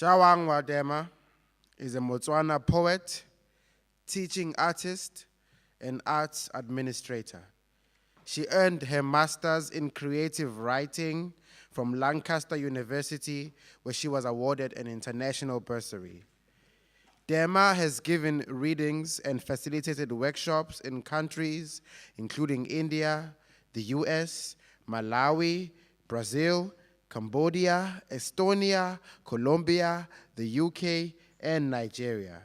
Dema is a Botswana poet, teaching artist, and arts administrator. She earned her master's in creative writing from Lancaster University, where she was awarded an international bursary. Dema has given readings and facilitated workshops in countries including India, the US, Malawi, Brazil, Cambodia, Estonia, Colombia, the UK, and Nigeria.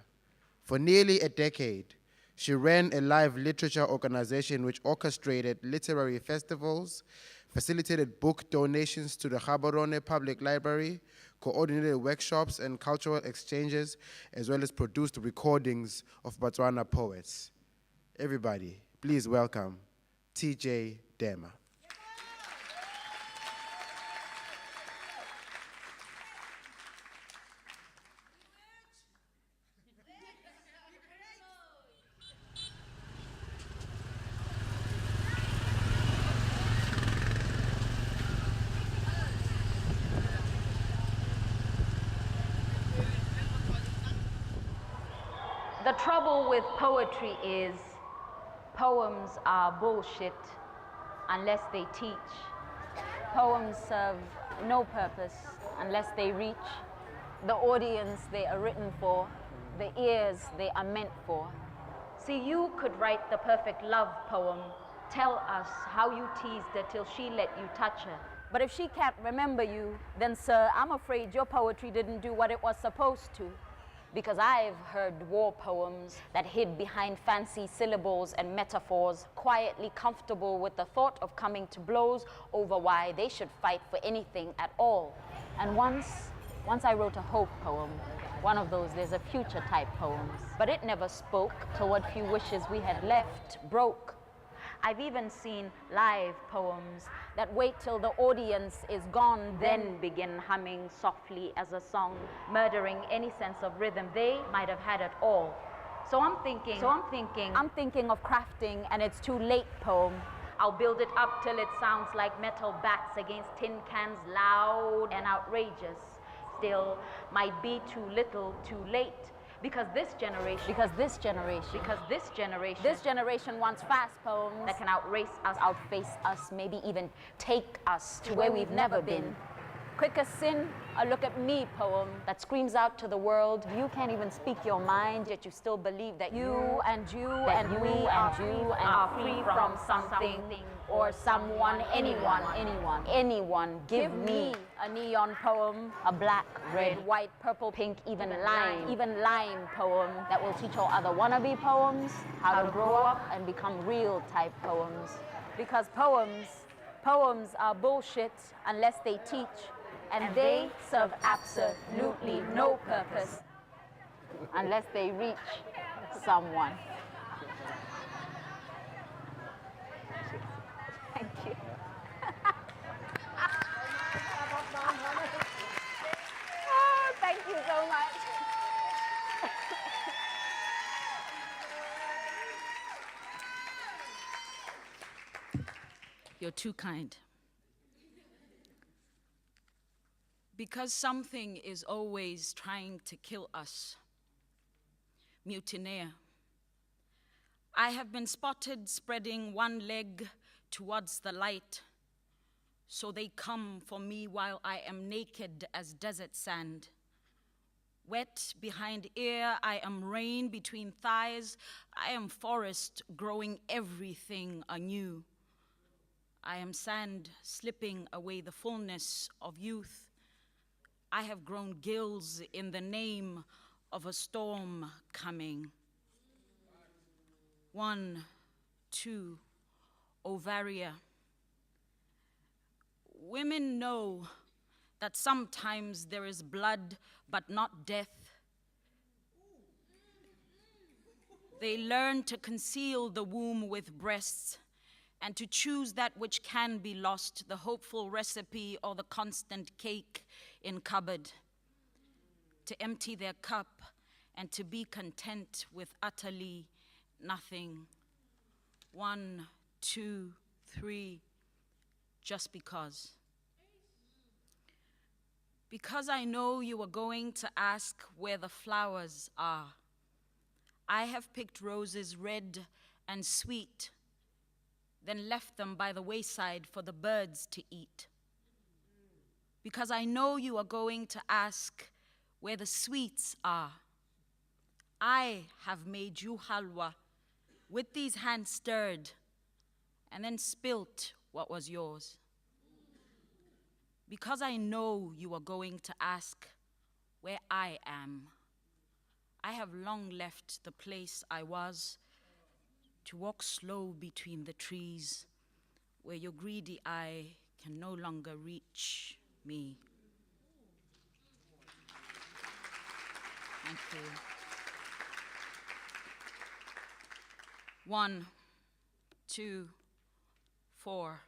For nearly a decade, she ran a live literature organization which orchestrated literary festivals, facilitated book donations to the Gaborone Public Library, coordinated workshops and cultural exchanges, as well as produced recordings of Botswana poets. Everybody, please welcome TJ Dema. The trouble with poetry is poems are bullshit unless they teach. Poems serve no purpose unless they reach the audience they are written for, the ears they are meant for. See, you could write the perfect love poem, tell us how you teased her till she let you touch her. But if she can't remember you, then sir, I'm afraid your poetry didn't do what it was supposed to. Because I've heard war poems that hid behind fancy syllables and metaphors, quietly comfortable with the thought of coming to blows over why they should fight for anything at all. And once I wrote a hope poem, one of those there's a future type poems, but it never spoke to what few wishes we had left broke. I've even seen live poems that wait till the audience is gone, then begin humming softly as a song, murdering any sense of rhythm they might have had at all. So I'm thinking of crafting an It's Too Late poem. I'll build it up till it sounds like metal bats against tin cans, loud and outrageous. Still, might be too little, too late. Because this generation wants fast poems that can outrace us, outface us, maybe even take us to where we've never been. Quick as sin, a look at me poem that screams out to the world. You can't even speak your mind, yet you still believe that you and we are free from something or someone, anyone. Give me a neon poem, a black, red, white, purple, pink, even lime poem that will teach all other wannabe poems how to grow up and become real type poems. Because poems are bullshit unless they teach, and they serve absolutely no purpose unless they reach someone. Thank you. Oh, thank you so much. You're too kind. Because something is always trying to kill us. Mutineer. I have been spotted spreading one leg towards the light, so they come for me while I am naked as desert sand. Wet behind ear, I am rain between thighs, I am forest growing everything anew. I am sand slipping away the fullness of youth. I have grown gills in the name of a storm coming. 1, 2, Ovaria. Women know that sometimes there is blood, but not death. They learn to conceal the womb with breasts and to choose that which can be lost, the hopeful recipe or the constant cake in cupboard, to empty their cup and to be content with utterly nothing. 1, 2, 3, just because. Because I know you are going to ask where the flowers are, I have picked roses red and sweet, then left them by the wayside for the birds to eat. Because I know you are going to ask where the sweets are, I have made you halwa with these hands stirred and then spilt what was yours. Because I know you are going to ask where I am, I have long left the place I was to walk slow between the trees where your greedy eye can no longer reach me. Thank you. 1, 2, 4,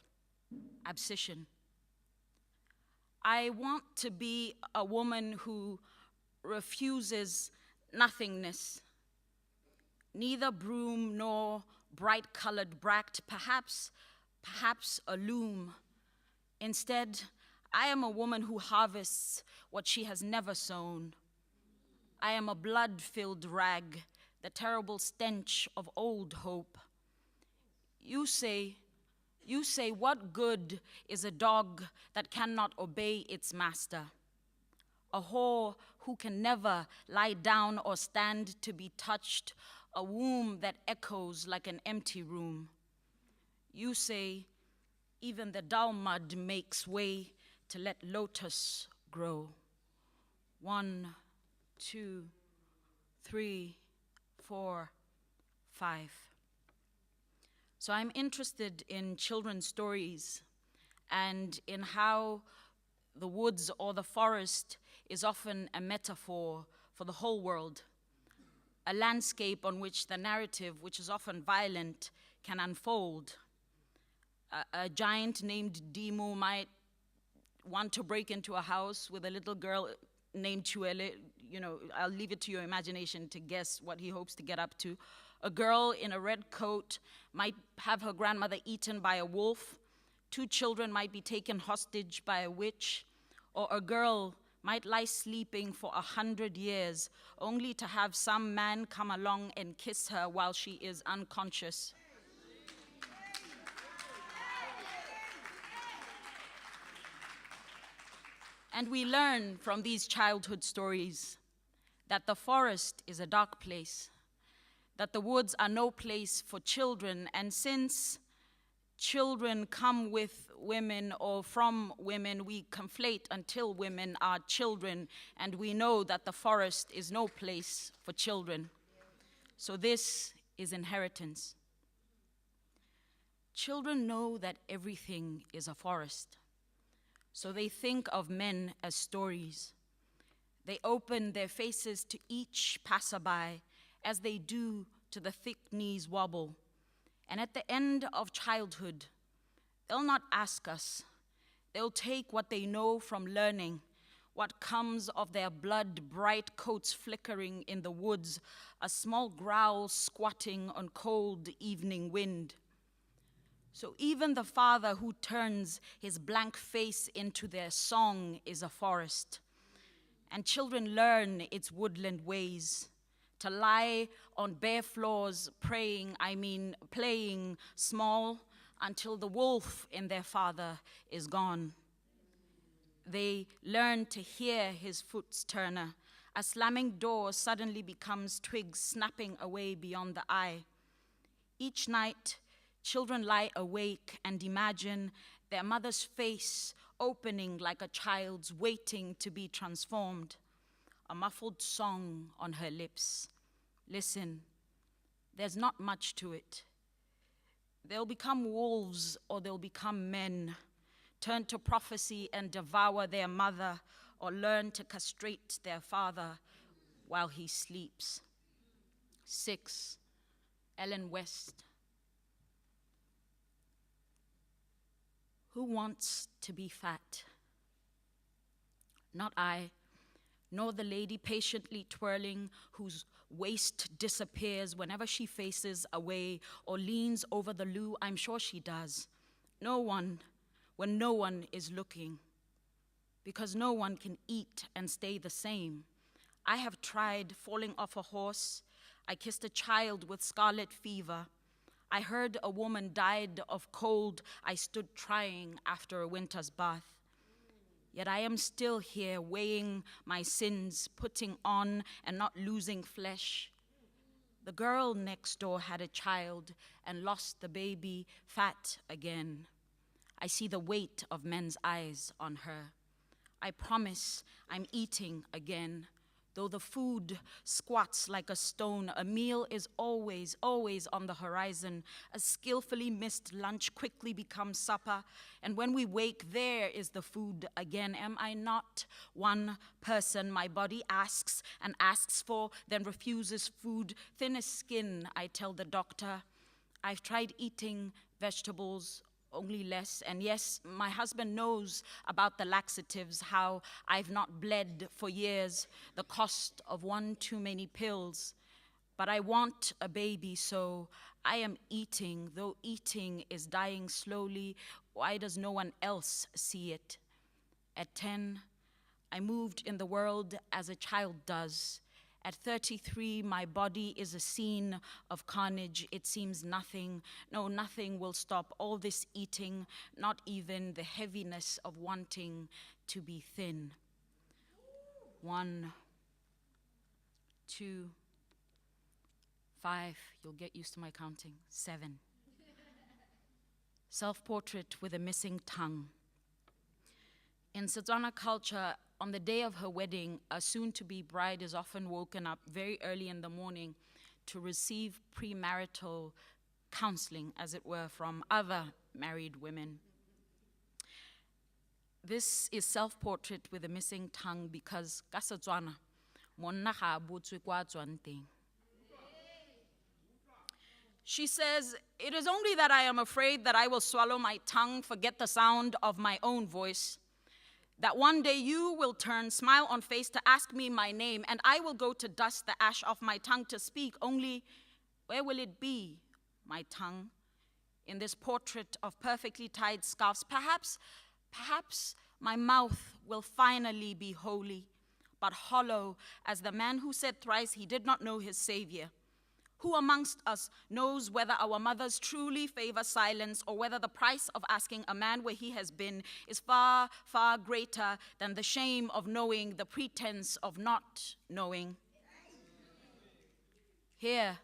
abscission. I want to be a woman who refuses nothingness, neither broom nor bright-colored bract, perhaps a loom. Instead, I am a woman who harvests what she has never sown. I am a blood-filled rag, the terrible stench of old hope. You say, what good is a dog that cannot obey its master? A whore who can never lie down or stand to be touched, a womb that echoes like an empty room. You say, even the dull mud makes way to let lotus grow. 1, 2, 3, 4, 5. So I'm interested in children's stories and in how the woods or the forest is often a metaphor for the whole world, a landscape on which the narrative, which is often violent, can unfold. A giant named Demu might want to break into a house with a little girl named Chuele. You know, I'll leave it to your imagination to guess what he hopes to get up to. A girl in a red coat might have her grandmother eaten by a wolf. 2 children might be taken hostage by a witch. Or a girl might lie sleeping for 100 years, only to have some man come along and kiss her while she is unconscious. And we learn from these childhood stories that the forest is a dark place, that the woods are no place for children, and since children come with women or from women, we conflate until women are children, and we know that the forest is no place for children. So this is inheritance. Children know that everything is a forest, so they think of men as stories. They open their faces to each passerby as they do to the thick knees wobble. And at the end of childhood, they'll not ask us. They'll take what they know from learning, what comes of their blood, bright coats flickering in the woods, a small growl squatting on cold evening wind. So even the father who turns his blank face into their song is a forest. And children learn its woodland ways, to lie on bare floors playing small until the wolf in their father is gone. They learn to hear his foot's turner. A slamming door suddenly becomes twigs snapping away beyond the eye. Each night, children lie awake and imagine their mother's face opening like a child's, waiting to be transformed. A muffled song on her lips. Listen, there's not much to it. They'll become wolves or they'll become men, turn to prophecy and devour their mother, or learn to castrate their father while he sleeps. 6, Ellen West. Who wants to be fat? Not I, nor the lady patiently twirling whose waist disappears whenever she faces away or leans over the loo. I'm sure she does. No one, when no one is looking. because no one can eat and stay the same. I have tried falling off a horse. I kissed a child with scarlet fever. I heard a woman died of cold. I stood trying after a winter's bath. Yet I am still here weighing my sins, putting on and not losing flesh. The girl next door had a child and lost the baby fat again. I see the weight of men's eyes on her. I promise I'm eating again. Though the food squats like a stone, a meal is always, always on the horizon. A skillfully missed lunch quickly becomes supper. And when we wake, there is the food again. Am I not one person? My body asks and asks for, then refuses food. Thin as skin, I tell the doctor. I've tried eating vegetables, only less. And yes, my husband knows about the laxatives, how I've not bled for years, the cost of one too many pills. But I want a baby, so I am eating, though eating is dying slowly. Why does no one else see it? At 10, I moved in the world as a child does. At 33, my body is a scene of carnage. It seems nothing, no, nothing will stop all this eating, not even the heaviness of wanting to be thin. 1, 2, 5, you'll get used to my counting, 7. Self-portrait with a missing tongue. In Setswana culture, on the day of her wedding, a soon-to-be bride is often woken up very early in the morning to receive premarital counseling, as it were, from other married women. This is self-portrait with a missing tongue because ka Setswana, monna ga a botswe kwa a tswang teng. She says, "It is only that I am afraid that I will swallow my tongue, forget the sound of my own voice, that one day you will turn, smile on face to ask me my name, and I will go to dust the ash off my tongue to speak. Only where will it be, my tongue? In this portrait of perfectly tied scarves, perhaps my mouth will finally be holy, but hollow as the man who said thrice he did not know his Savior. Who amongst us knows whether our mothers truly favor silence or whether the price of asking a man where he has been is far, far greater than the shame of knowing, the pretense of not knowing? Here,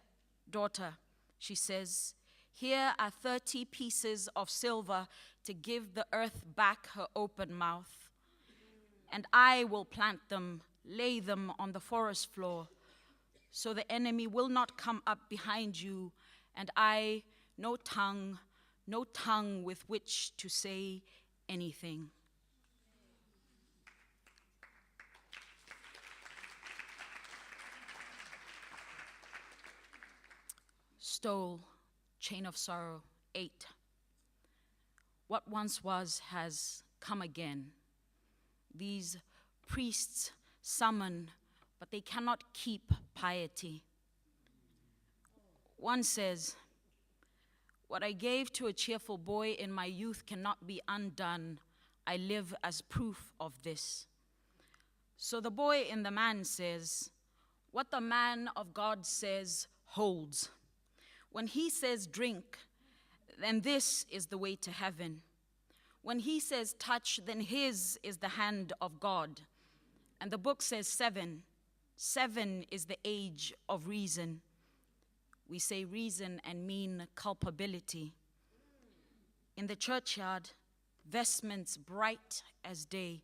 daughter," she says, "here are 30 pieces of silver to give the earth back her open mouth. And I will plant them, lay them on the forest floor, so the enemy will not come up behind you, and I, no tongue with which to say anything." Stole, Chain of Sorrow, 8. What once was has come again. These priests summon, but they cannot keep piety. One says, "What I gave to a cheerful boy in my youth cannot be undone. I live as proof of this." So the boy in the man says, "What the man of God says holds. When he says drink, then this is the way to heaven. When he says touch, then his is the hand of God. And the book says 7. 7 is the age of reason." We say reason and mean culpability. In the churchyard, vestments bright as day,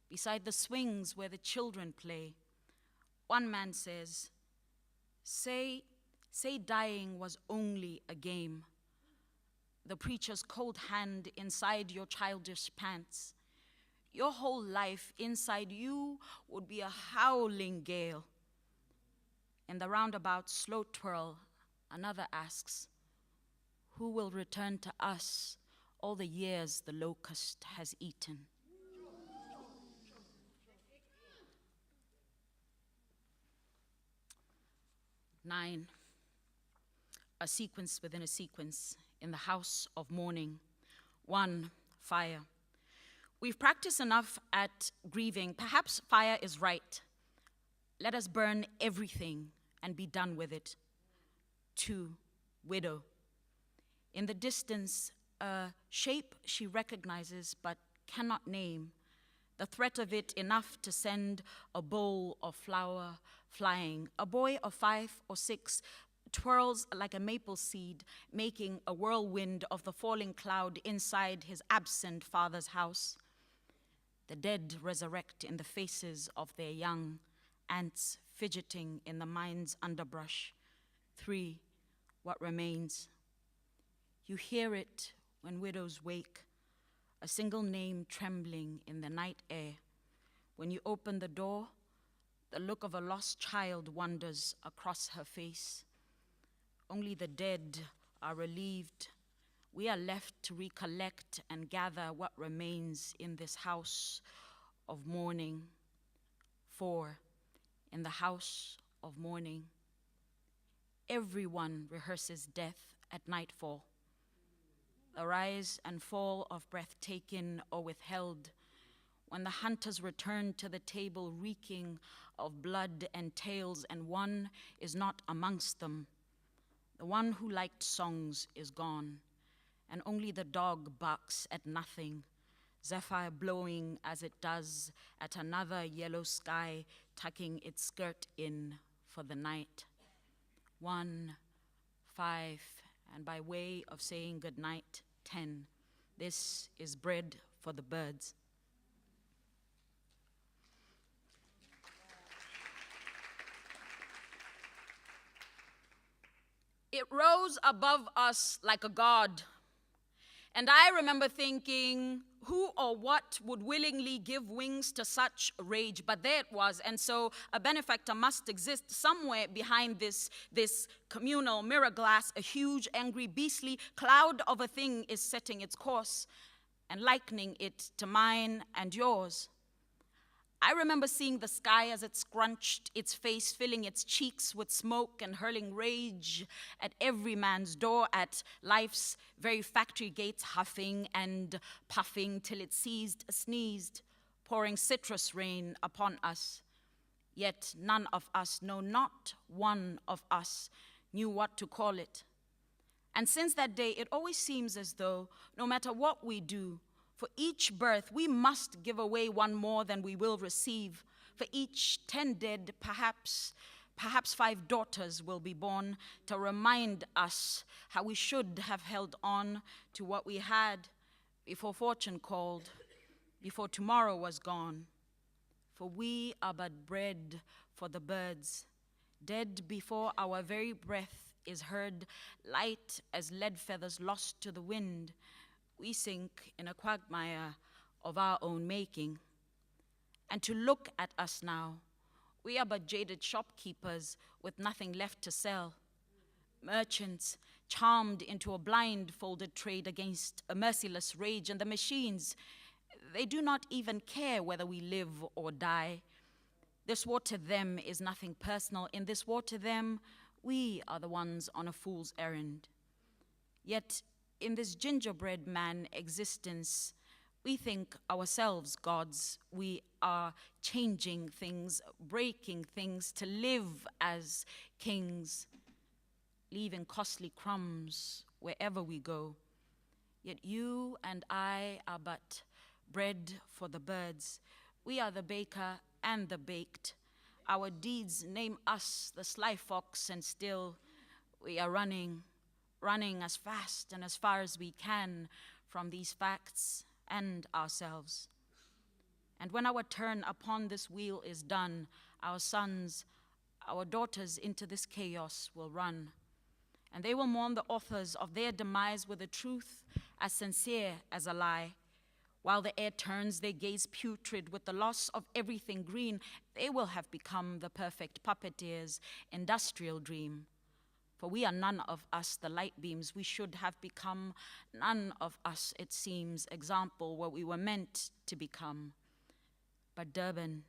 beside the swings where the children play, one man says, say dying was only a game. The preacher's cold hand inside your childish pants. Your whole life inside you would be a howling gale. In the roundabout slow twirl, another asks, who will return to us all the years the locust has eaten? Nine, a sequence within a sequence in the house of mourning. 1, fire. We've practiced enough at grieving. Perhaps fire is right. Let us burn everything and be done with it. 2. Widow. In the distance, a shape she recognizes but cannot name. The threat of it enough to send a bowl of flour flying. A boy of 5 or 6 twirls like a maple seed, making a whirlwind of the falling cloud inside his absent father's house. The dead resurrect in the faces of their young, ants fidgeting in the mind's underbrush. 3. What remains? You hear it when widows wake, a single name trembling in the night air. When you open the door, the look of a lost child wanders across her face. Only the dead are relieved. We are left to recollect and gather what remains in this house of mourning. 4. In the house of mourning, everyone rehearses death at nightfall. The rise and fall of breath taken or withheld, when the hunters return to the table reeking of blood and tales, and one is not amongst them. The one who liked songs is gone, and only the dog barks at nothing, zephyr blowing as it does at another yellow sky, tucking its skirt in for the night. 1, 5, and by way of saying goodnight, 10. This is bread for the birds. It rose above us like a god. And I remember thinking, who or what would willingly give wings to such rage? But there it was, and so a benefactor must exist somewhere behind this communal mirror glass. A huge, angry, beastly cloud of a thing is setting its course and likening it to mine and yours. I remember seeing the sky as it scrunched its face, filling its cheeks with smoke and hurling rage at every man's door, at life's very factory gates, huffing and puffing till it sneezed, pouring citrus rain upon us. Yet none of us, no, not one of us, knew what to call it. And since that day, it always seems as though, no matter what we do, for each birth, we must give away one more than we will receive. For each 10 dead, perhaps 5 daughters will be born to remind us how we should have held on to what we had before fortune called, before tomorrow was gone. For we are but bread for the birds, dead before our very breath is heard, light as lead feathers lost to the wind. We sink in a quagmire of our own making. And to look at us now, we are but jaded shopkeepers with nothing left to sell. Merchants charmed into a blindfolded trade against a merciless rage, and the machines, they do not even care whether we live or die. This war to them is nothing personal. In this war to them, we are the ones on a fool's errand. Yet, in this gingerbread man existence, we think ourselves gods. We are changing things, breaking things to live as kings, leaving costly crumbs wherever we go. Yet you and I are but bread for the birds. We are the baker and the baked. Our deeds name us the sly fox, and still we are running as fast and as far as we can from these facts and ourselves. And when our turn upon this wheel is done, our sons, our daughters into this chaos will run, and they will mourn the authors of their demise with a truth as sincere as a lie. While the air turns their gaze putrid with the loss of everything green, they will have become the perfect puppeteer's industrial dream. For we are none of us the light beams we should have become, none of us, it seems, example what we were meant to become. But Durban,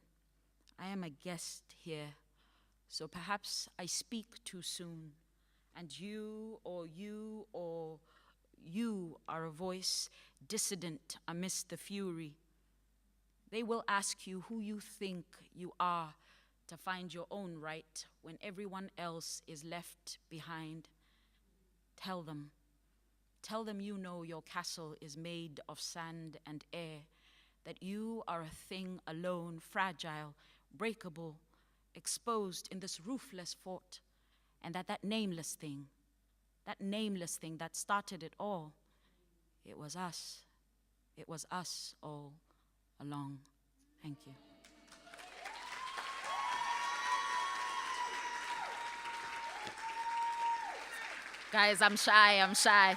I am a guest here, so perhaps I speak too soon, and you are a voice dissident amidst the fury. They will ask you who you think you are to find your own right when everyone else is left behind. Tell them you know your castle is made of sand and air, that you are a thing alone, fragile, breakable, exposed in this roofless fort, and that nameless thing that started it all, it was us. It was us all along. Thank you. Guys, I'm shy.